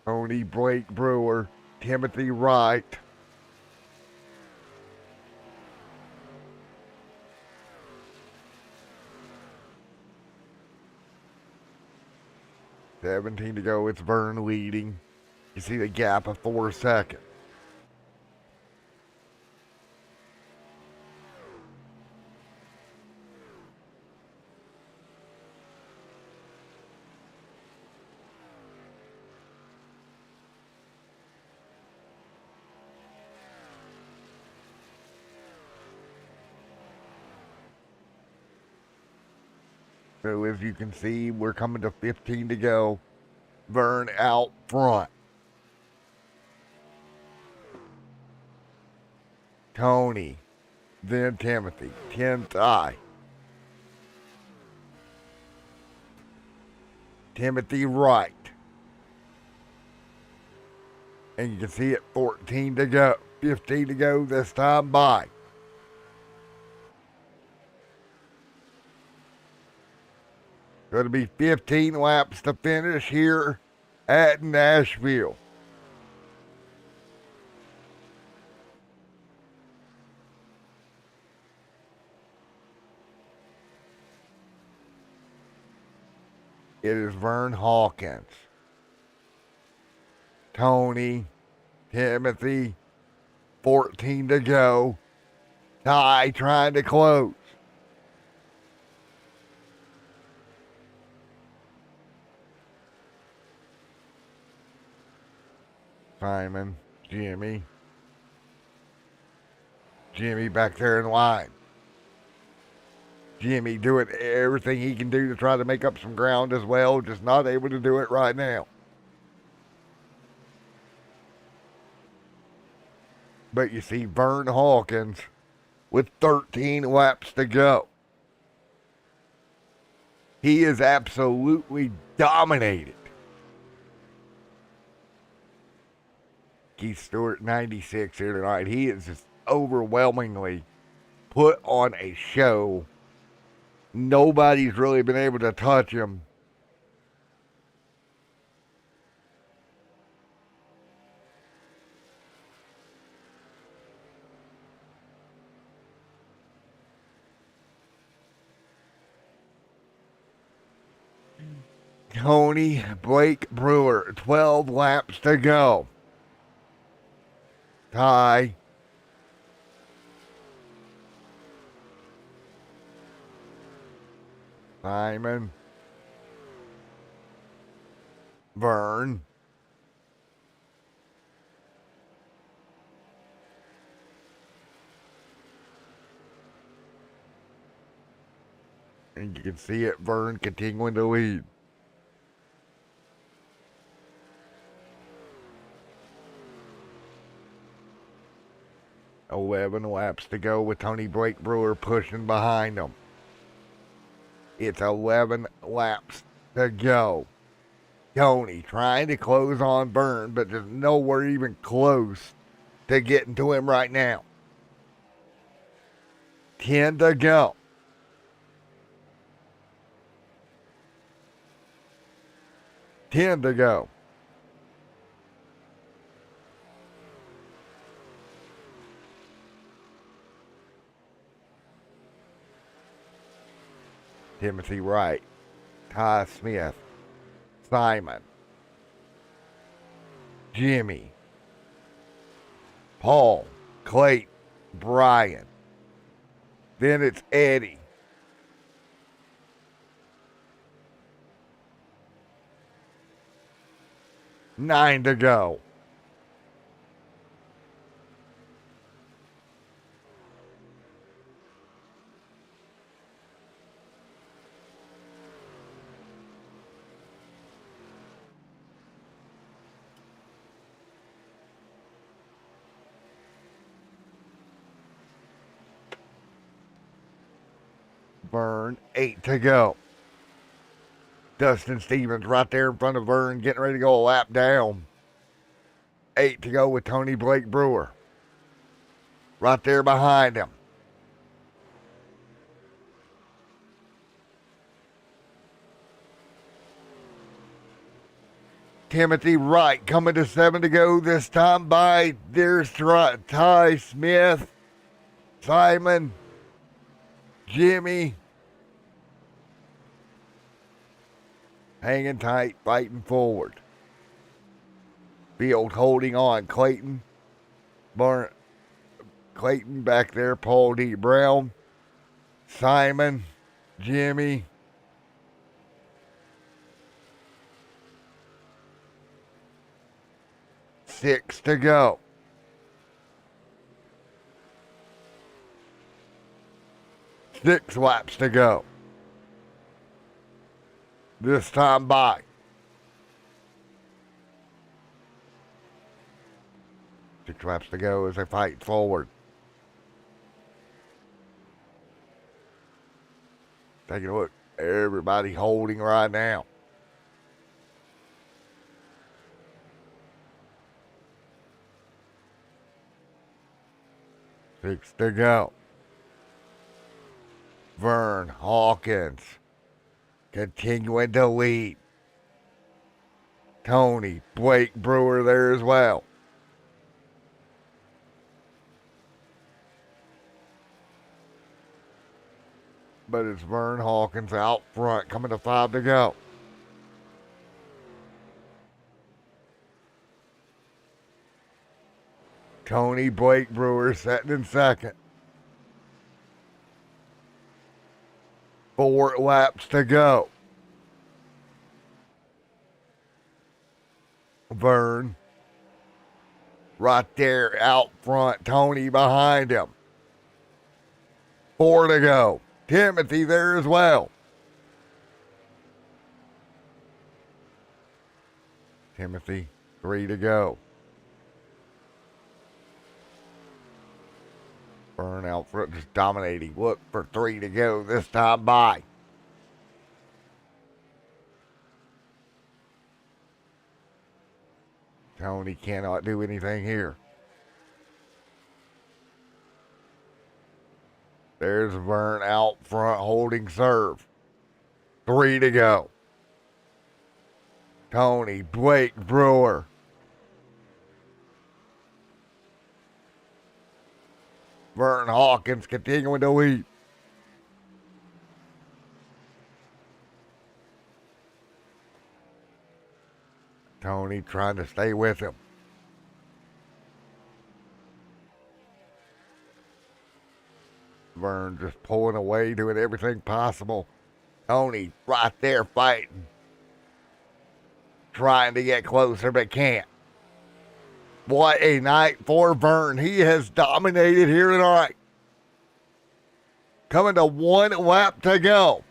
Tony Blake Brewer, Timothy Wright. $17 to go. It's Vern leading. You see the gap of 4 seconds. So as you can see, we're coming to 15 to go. Vern out front. Tony, then Timothy, 10 Ty. Timothy Wright. And you can see it 14 to go, 15 to go this time by. Going to be 15 laps to finish here at Nashville. It is Vern Hawkins, Tony, Timothy, 14 to go. Ty trying to close. Simon, Jimmy. Jimmy back there in line. Jimmy doing everything he can do to try to make up some ground as well, just not able to do it right now. But you see Vern Hawkins with 13 laps to go. He is absolutely dominated. Keith Stewart, 96 here tonight. He is just overwhelmingly put on a show Nobody's really been able to touch him. Tony Blake Brewer, 12 laps to go. Tie. Simon. Vern. And you can see it, Vern continuing to lead. "11 laps to go with Tony Blake Brewer pushing behind him. It's 11 laps to go. Tony trying to close on Vern, but there's nowhere even close to getting to him right now. 10 to go. Ten to go. Timothy Wright, Ty Smith, Simon, Jimmy, Paul, Clayton, Brian. Then it's Eddie. Nine to go. Vern, 8 to go. Dustin Stevens right there in front of Vern, getting ready to go a lap down. 8 to go with Tony Blake Brewer. Right there behind him. Timothy Wright coming to 7 to go this time by. There's Ty Smith, Simon, Jimmy. Hanging tight, fighting forward. Field holding on. Clayton back there. Paul D. Brown. Simon. Jimmy. Six to go. Six laps to go. This time by. Six laps to go as they fight forward. Taking a look. Everybody holding right now. Six to go. Vern Hawkins continuing to lead. Tony Blake Brewer there as well. But it's Vern Hawkins out front, coming to 5 to go. Tony Blake Brewer sitting in second. 4 laps to go. Vern right there out front. Tony behind him. 4 to go. Timothy there as well. Timothy, 3 to go. Vern out front just dominating. Look for 3 to go this time by. Tony cannot do anything here. There's Vern out front holding serve. 3 to go. Tony, Blake, Brewer. Vern Hawkins continuing to lead. Tony trying to stay with him. Vern just pulling away, doing everything possible. Tony right there fighting. Trying to get closer, but can't. What a night for Vern. He has dominated here tonight. Coming to 1 lap to go.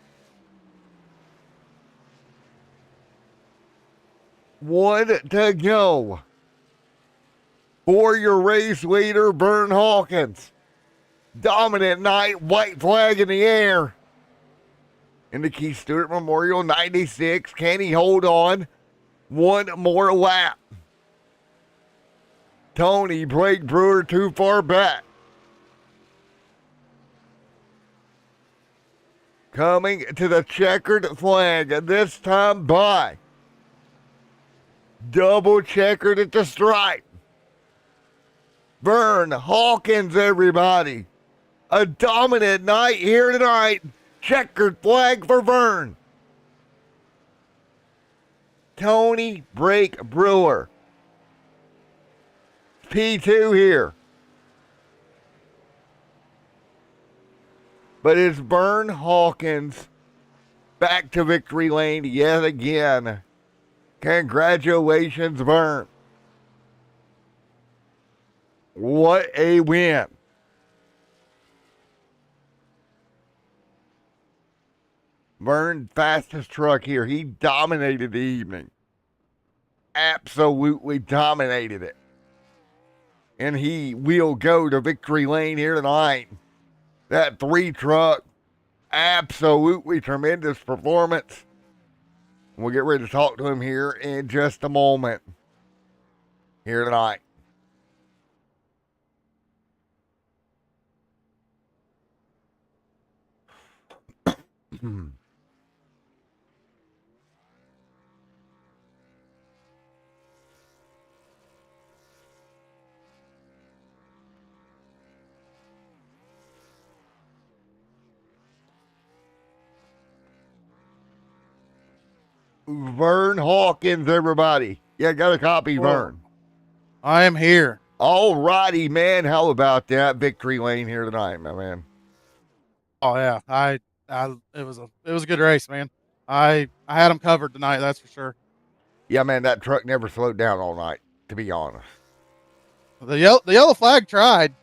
1 to go. For your race leader, Vern Hawkins. Dominant night, white flag in the air. In the Keith Stewart Memorial 96. Can he hold on 1 more lap? Tony, Blake, Brewer too far back. Coming to the checkered flag, this time by. Double checkered at the stripe. Vern Hawkins, everybody. A dominant night here tonight. Checkered flag for Vern. Tony, Blake, Brewer. P2 here. But it's Vern Hawkins back to victory lane yet again. Congratulations, Vern. What a win. Vern, fastest truck here. He dominated the evening. Absolutely dominated it. And he will go to victory lane here tonight. That 3 truck, absolutely tremendous performance. We'll get ready to talk to him here in just a moment. Here tonight. Vern Hawkins, everybody. Yeah, got a copy, Vern. I am here. All righty, man. How about that victory lane here tonight, my man? Oh yeah, it was a good race, man. I had them covered tonight, that's for sure. Yeah, man, that truck never slowed down all night, to be honest. The yellow flag tried.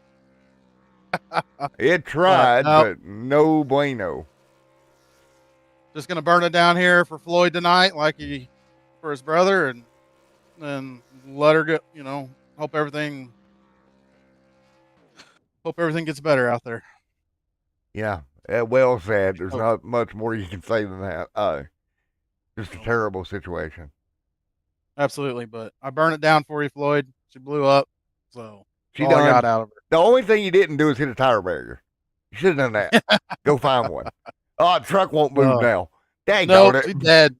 It tried, but no bueno. Just gonna burn it down here for Floyd tonight, like he for his brother, and then let her go. You know, hope everything gets better out there. Yeah, well said. There's not much more you can say than that. Just a terrible situation. Absolutely, but I burned it down for you, Floyd. She blew up, so She all I done. got out of her. The only thing you didn't do is hit a tire barrier. You should have done that. Go find one. Oh, the truck won't move now. Dang no, darn it. she's dead.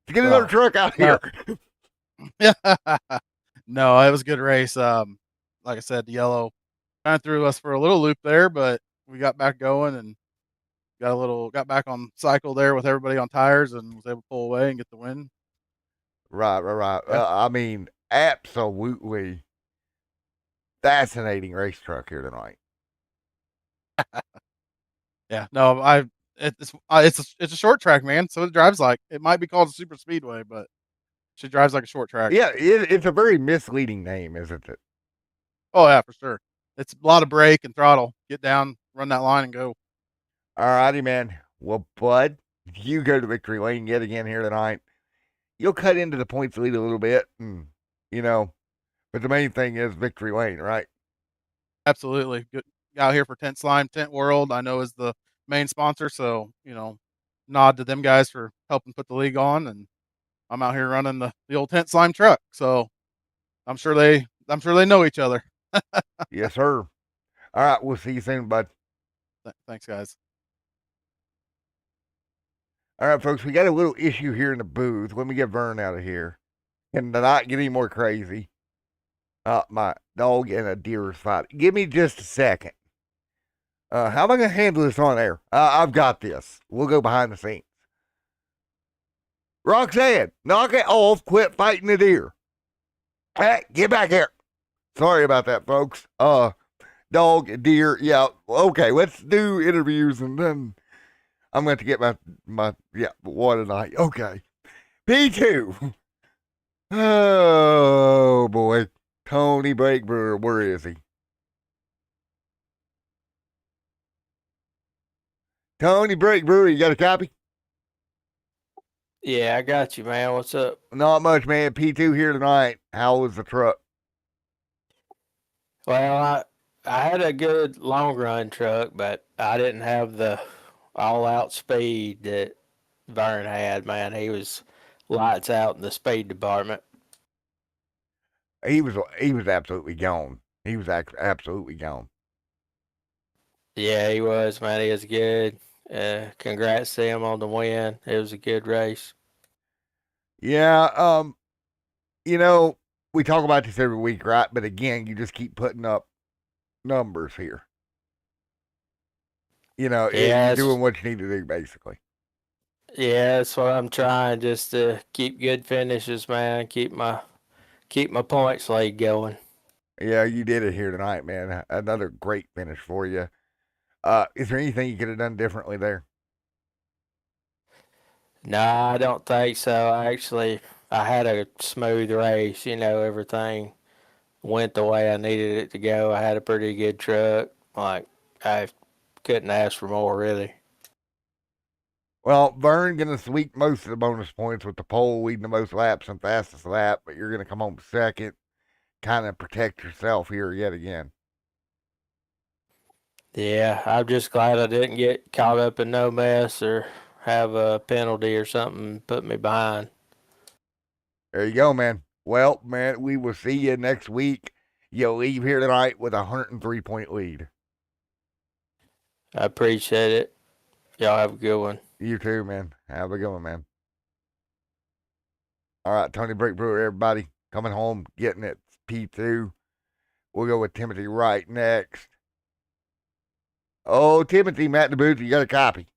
Get another truck out here. No, it was a good race. Like I said, the yellow kind of threw us for a little loop there, but we got back going and got back on cycle there with everybody on tires and was able to pull away and get the win. Right. Yeah. I mean, absolutely fascinating race truck here tonight. Yeah, no, it's a short track, man. So it drives like it might be called a super speedway, but she drives like a short track. Yeah, it's a very misleading name, isn't it? Oh yeah, for sure. It's a lot of brake and throttle. Get down, run that line, and go. All righty, man. Well, Bud, you go to victory lane yet again here tonight. You'll cut into the points lead a little bit, and but the main thing is victory lane, right? Absolutely. Good out here for Tint Slime, Tint World. I know is the main sponsor, so nod to them guys for helping put the league on, and I'm out here running the old Tint Slime truck. So I'm sure they know each other. Yes, sir. All right, we'll see you soon, bud. Thanks, guys. All right, folks, we got a little issue here in the booth. Let me get Vern out of here. And to not get any more crazy, my dog and a deer is fighting. Give me just a second. How am I going to handle this on air? I've got this. We'll go behind the scenes. Roxanne, knock it off. Quit fighting the deer. Hey, get back here. Sorry about that, folks. Dog, deer, yeah. Okay, let's do interviews and then I'm going to get my what a night. Okay. P2. Oh, boy. Tony Brake Brewer, where is he? Tony Brake Brewer, you got a copy? Yeah, I got you, man. What's up? Not much, man. P2 here tonight. How was the truck? Well, I had a good long run truck, but I didn't have the all out speed that Vern had, man. He was lights out in the speed department. He was absolutely gone. He was absolutely gone. Yeah, he was, man. He was good. Congrats to him on the win. It was a good race. Yeah, you know, we talk about this every week, right? But again, you just keep putting up numbers here. You know, you're doing what you need to do, basically. Yeah, that's what I'm trying, just to keep good finishes, man. Keep my points lead going. Yeah, you did it here tonight, man. Another great finish for you. Is there anything you could have done differently there? No, I don't think so. I had a smooth race. You know, everything went the way I needed it to go. I had a pretty good truck. Like, I couldn't ask for more, really. Well, Vern gonna sweep most of the bonus points with the pole leading the most laps and fastest lap, but you're gonna come home second, kind of protect yourself here yet again. Yeah, I'm just glad I didn't get caught up in no mess or have a penalty or something put me behind. There you go, man. Well, man, we will see you next week. You'll leave here tonight with a 103-point lead. I appreciate it. Y'all have a good one. You too, man. Have a good one, man. All right, Tony Brake Brewer, everybody coming home, getting it. P2. We'll go with Timothy Wright next. Oh, Timothy, Matt in the booth, you got a copy?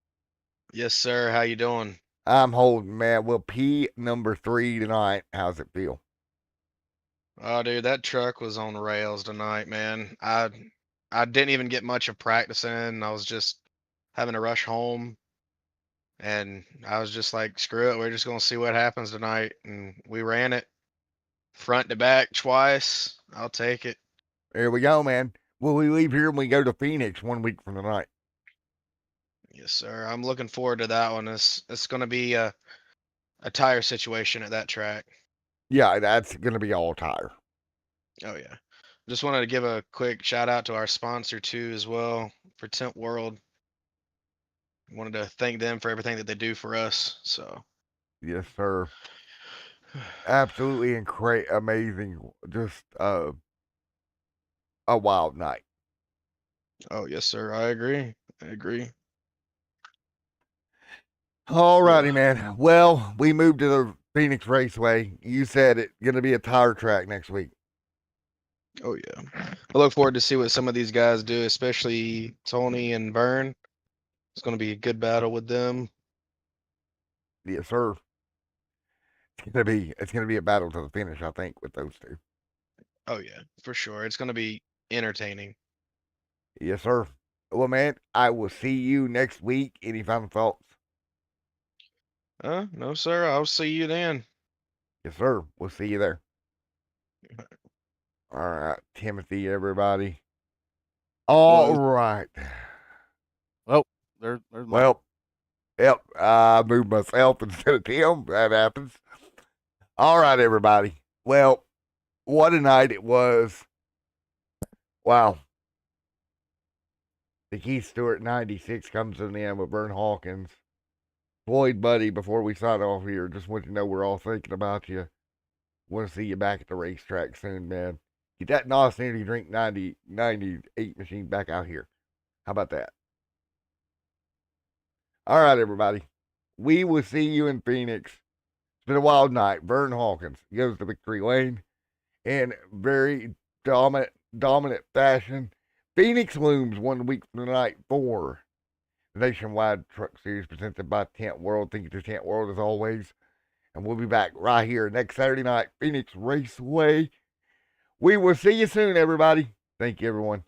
Yes, sir. How you doing? I'm holding, man. Well, P number 3 tonight. How's it feel? Oh, dude, that truck was on rails tonight, man. I didn't even get much of practicing. I was just having to rush home, and I was just like, screw it. We're just gonna see what happens tonight, and we ran it front to back twice. I'll take it. There we go, man. Will we leave here and we go to Phoenix 1 week from tonight? Yes, sir. I'm looking forward to that one. It's gonna be a tire situation at that track. Yeah, that's going to be all tire. Oh yeah. Just wanted to give a quick shout out to our sponsor too as well for Tint World. Wanted to thank them for everything that they do for us. So Yes, sir. Absolutely amazing. Just a wild night. oh yes, sir. I agree. I agree. All righty, man. Well, we moved to the Phoenix Raceway. You said it's going to be a tire track next week. Oh yeah. I look forward to see what some of these guys do, especially Tony and Vern. It's going to be a good battle with them. Yes, sir. It's gonna be a battle to the finish, I think, with those two. Oh yeah, for sure. It's going to be entertaining. Yes, sir. Well, man, I will see you next week. Any final thoughts? No, sir. I'll see you then. Yes, sir. We'll see you there. All right, Timothy, everybody. All right. Well, there's my Well, yep. I moved myself instead of Tim. That happens. All right, everybody. Well, what a night it was. Wow. The Keith Stewart 96 comes in the end with Vern Hawkins. Floyd, buddy, before we sign off here, just want you to know we're all thinking about you. Want to see you back at the racetrack soon, man. Get that NOS Energy Drink 98 machine back out here. How about that? All right, everybody. We will see you in Phoenix. It's been a wild night. Vern Hawkins goes to victory lane in very dominant fashion. Phoenix looms 1 week from tonight for the Nationwide Truck Series presented by Tint World. Thank you to Tint World as always. And we'll be back right here next Saturday night, Phoenix Raceway. We will see you soon, everybody. Thank you, everyone.